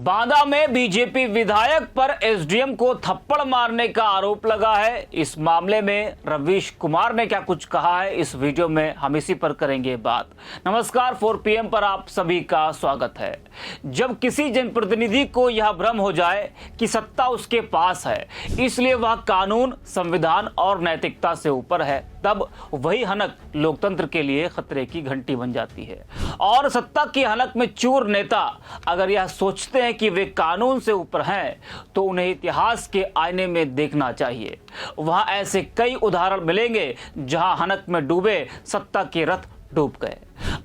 बांदा में बीजेपी विधायक पर एसडीएम को थप्पड़ मारने का आरोप लगा है। इस मामले में रवीश कुमार ने क्या कुछ कहा है, इस वीडियो में हम इसी पर करेंगे बात। नमस्कार, 4 PM पर आप सभी का स्वागत है। जब किसी जनप्रतिनिधि को यह भ्रम हो जाए कि सत्ता उसके पास है, इसलिए वह कानून, संविधान और नैतिकता से ऊपर है, तब वही हनक लोकतंत्र के लिए खतरे की घंटी बन जाती है। और सत्ता की हनक में चूर नेता अगर यह सोचते हैं कि वे कानून से ऊपर हैं, तो उन्हें इतिहास के आईने में देखना चाहिए। वहां ऐसे कई उदाहरण मिलेंगे जहां हनक में डूबे सत्ता के रथ डूब गए।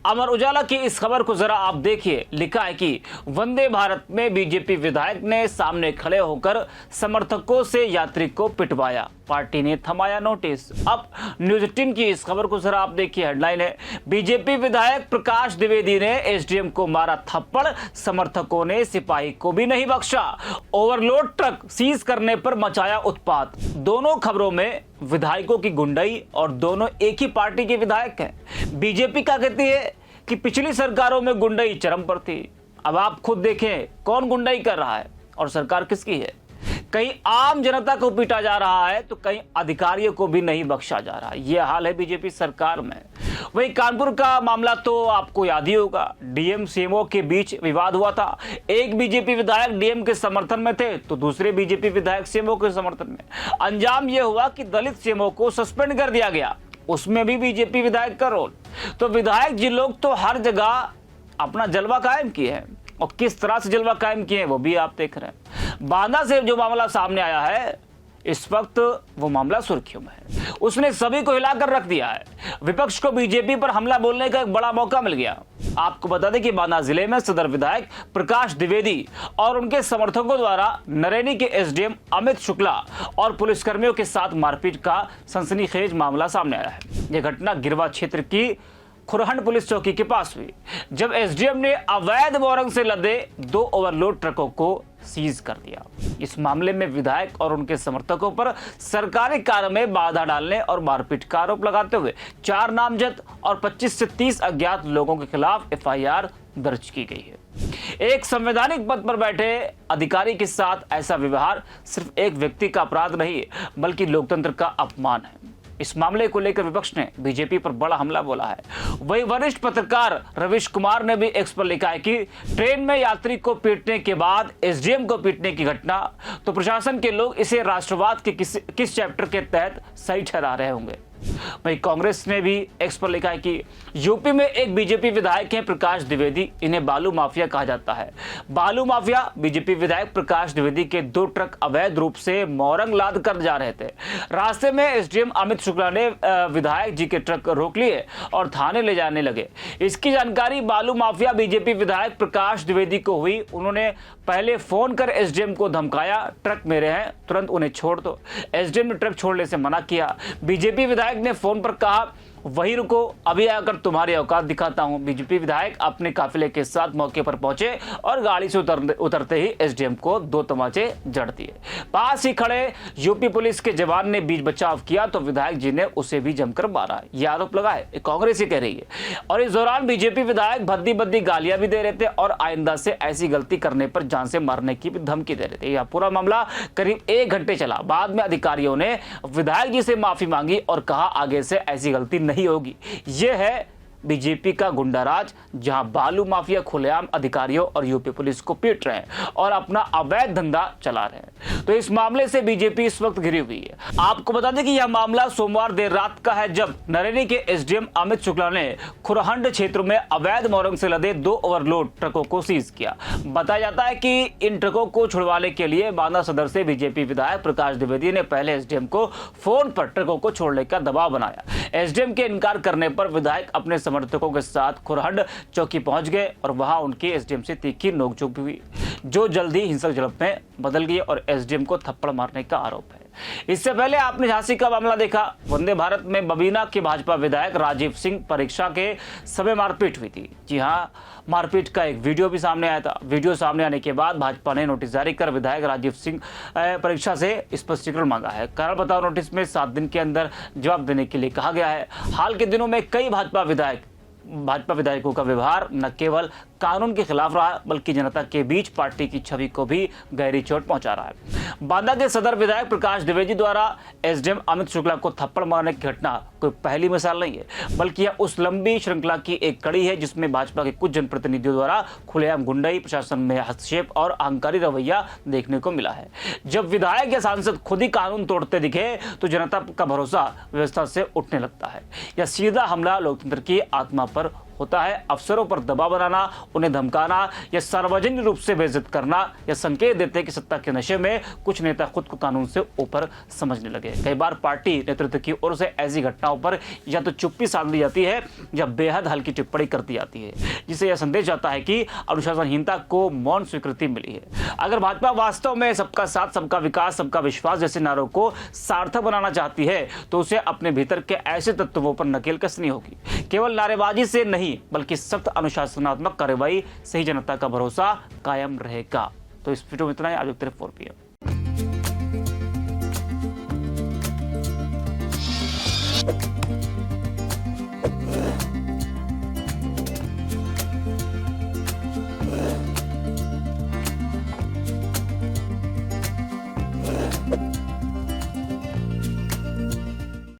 अमर उजाला की इस खबर को जरा आप देखिए। लिखा है कि वंदे भारत में बीजेपी विधायक ने सामने खड़े होकर समर्थकों से यात्री को पिटवाया, पार्टी ने थमाया नोटिस। अब न्यूज 18 की इस खबर को जरा आप देखिए। हेडलाइन है, बीजेपी विधायक प्रकाश द्विवेदी ने एसडीएम को मारा थप्पड़, समर्थकों ने सिपाही को भी नहीं बख्शा। ओवरलोड ट्रक सीज करने पर मचाया उत्पात। दोनों खबरों में विधायकों की गुंडाई और दोनों एक ही पार्टी के विधायक हैं। बीजेपी क्या कहती है कि पिछली सरकारों में गुंडाई चरम पर थी। अब आप खुद देखें कौन गुंडाई कर रहा है और सरकार किसकी है। कहीं आम जनता को पीटा जा रहा है तो कहीं अधिकारियों को भी नहीं बख्शा जा रहा है। यह हाल है बीजेपी सरकार में। वही कानपुर का मामला तो आपको याद ही होगा। डीएम सीएमओ के बीच विवाद हुआ था। एक बीजेपी विधायक डीएम के समर्थन में थे तो दूसरे बीजेपी विधायक सीएमओ के समर्थन में। अंजाम यह हुआ कि दलित सीएमओ को सस्पेंड कर दिया गया, उसमें भी बीजेपी विधायक का रोल। तो विधायक जी लोग तो हर जगह अपना जलवा कायम किए हैं, और किस तरह से जलवा कायम किए हैं वो भी आप देख रहे हैं। बांदा से जो मामला सामने आया है, इस वक्त वो मामला सुर्खियों में है। उसने सभी को हिलाकर रख दिया है। विपक्ष को बीजेपी पर हमला बोलने का एक बड़ा मौका मिल गया। आपको बता दें कि बांदा जिले में सदर विधायक प्रकाश द्विवेदी और उनके समर्थकों द्वारा नरैनी के एसडीएम अमित शुक्ला और पुलिसकर्मियों के साथ मारपीट का सनसनीखेज मामला सामने आया है। यह घटना गिरवा क्षेत्र की खुरहंड पुलिस चौकी के पास हुई, जब एसडीएम ने अवैध बोरंग से लदे 2 ओवरलोड ट्रकों को सीज कर दिया। इस मामले में विधायक और उनके समर्थकों पर सरकारी कार्य में बाधा डालने और मारपीट का आरोप लगाते हुए 4 नामजद और 25 से 30 अज्ञात लोगों के खिलाफ एफआईआर दर्ज की गई है। एक संवैधानिक पद पर बैठे अधिकारी के साथ ऐसा व्यवहार सिर्फ एक व्यक्ति का अपराध नहीं है, बल्कि लोकतंत्र का अपमान है। इस मामले को लेकर विपक्ष ने बीजेपी पर बड़ा हमला बोला है। वही वरिष्ठ पत्रकार रवीश कुमार ने भी एक्स पर लिखा है कि ट्रेन में यात्री को पीटने के बाद एसडीएम को पीटने की घटना, तो प्रशासन के लोग इसे राष्ट्रवाद के किस चैप्टर के तहत सही ठहरा रहे होंगे। वही कांग्रेस ने भी एक्स पर लिखा है कि यूपी में एक बीजेपी विधायक हैं प्रकाश द्विवेदी, इन्हें बालू माफिया कहा जाता है। बालू माफिया बीजेपी विधायक प्रकाश द्विवेदी के 2 ट्रक अवैध रूप से मोरंग लाद कर जा रहे थे। रास्ते में एसडीएम अमित शुक्ला ने विधायक जी के ट्रक रोक लिए और थाने ले जाने लगे। इसकी जानकारी बालू माफिया बीजेपी विधायक प्रकाश द्विवेदी को हुई। उन्होंने पहले फोन कर एसडीएम को धमकाया, ट्रक मेरे हैं, तुरंत उन्हें छोड़ दो। एसडीएम ने ट्रक छोड़ने से मना किया। बीजेपी विधायक ने फोन पर कहा, वही रुको, अभी आकर तुम्हारी औकात दिखाता हूं। बीजेपी विधायक अपने काफिले के साथ मौके पर पहुंचे और गाड़ी से उतरते ही एसडीएम को 2 तमाचे जड़ दिए। पास ही खड़े यूपी पुलिस के जवान ने बीच बचाव किया तो विधायक जी ने उसे भी जमकर मारा। यह आरोप लगाए कांग्रेस ही कह रही है। और इस दौरान बीजेपी विधायक भद्दी बद्दी गालियां भी दे रहे थे और आइंदा से ऐसी गलती करने पर जान से मारने की भी धमकी दे रहे थे। यह पूरा मामला करीब 1 घंटे चला। बाद में अधिकारियों ने विधायक जी से माफी मांगी और कहा आगे से ऐसी गलती नहीं होगी। यह है बीजेपी का गुंडाराज, जहां बालू माफिया खुलेआम अधिकारियों और यूपी पुलिस को पीट रहे हैं और अपना अवैध धंधा चला रहे हैं। तो इस मामले से बीजेपी इस वक्त घिरी हुई है। आपको बता दें कि यह मामला सोमवार देर रात का है, जब नरैनी के एसडीएम अमित शुक्ला ने खुरहंड क्षेत्र में अवैध मोरंग से लदे 2 ओवरलोड ट्रकों को सीज किया। बताया जाता है कि इन ट्रकों को छुड़वाने के लिए बांदा सदर से बीजेपी विधायक प्रकाश द्विवेदी ने पहले एसडीएम को फोन पर ट्रकों को छोड़ने का दबाव बनाया। एसडीएम के इनकार करने पर विधायक अपने समर्थकों के साथ खुरहंड चौकी पहुंच गए और वहां उनकी एसडीएम से तीखी नोकझोंक भी हुई, जो जल्दी हिंसक झड़प में बदल गई और एसडीएम को थप्पड़ मारने का आरोप है। इससे पहले आपने झांसी का मामला देखा। वंदे भारत में बबीना के भाजपा विधायक राजीव सिंह परीक्षा के समय मारपीट हुई थी। जी हां, मारपीट का एक वीडियो भी सामने आया था। वीडियो सामने आने के बाद भाजपा ने नोटिस जारी कर विधायक राजीव सिंह परीक्षा से स्पष्टीकरण मांगा है। कारण बताओ नोटिस में 7 दिन के अंदर जवाब देने के लिए कहा गया है। हाल के दिनों में कई भाजपा विधायकों का व्यवहार न केवल कानून के खिलाफ रहा बल्कि जनता के बीच पार्टी की छवि को भी गहरी चोट पहुंचा रहा है। बांदा के सदर विधायक प्रकाश द्विवेदी द्वारा एसडीएम अमित शुक्ला को थप्पड़ मारने की घटना कोई पहली मिसाल नहीं है, बल्कि यह उस लंबी श्रृंखला की एक कड़ी है जिसमें भाजपा के कुछ जनप्रतिनिधियों द्वारा खुलेआम गुंडाई, प्रशासन में हस्तक्षेप और अहंकारी रवैया देखने को मिला है। जब विधायक या सांसद खुद ही कानून तोड़ते दिखे तो जनता का भरोसा व्यवस्था से उठने लगता है। यह सीधा हमला लोकतंत्र की आत्मा पर होता है। अफसरों पर दबाव बनाना, उन्हें धमकाना या सार्वजनिक रूप से बेइज्जत करना यह संकेत देते हैं कि सत्ता के नशे में कुछ नेता खुद को कानून से ऊपर समझने लगे। कई बार पार्टी नेतृत्व की ओर से ऐसी घटनाओं पर या तो चुप्पी साध ली जाती है या बेहद हल्की टिप्पणी कर दी जाती है, जिससे यह संदेश जाता है कि अनुशासनहीनता को मौन स्वीकृति मिली है। अगर भाजपा वास्तव में सबका साथ, सबका विकास, सबका विश्वास जैसे नारों को सार्थक बनाना चाहती है तो उसे अपने भीतर के ऐसे तत्वों पर नकेल कसनी होगी। केवल नारेबाजी से नहीं बल्कि सख्त अनुशासनात्मक कार्रवाई से ही जनता का भरोसा कायम रहेगा। तो इस वीडियो में इतना ही। आज 4 PM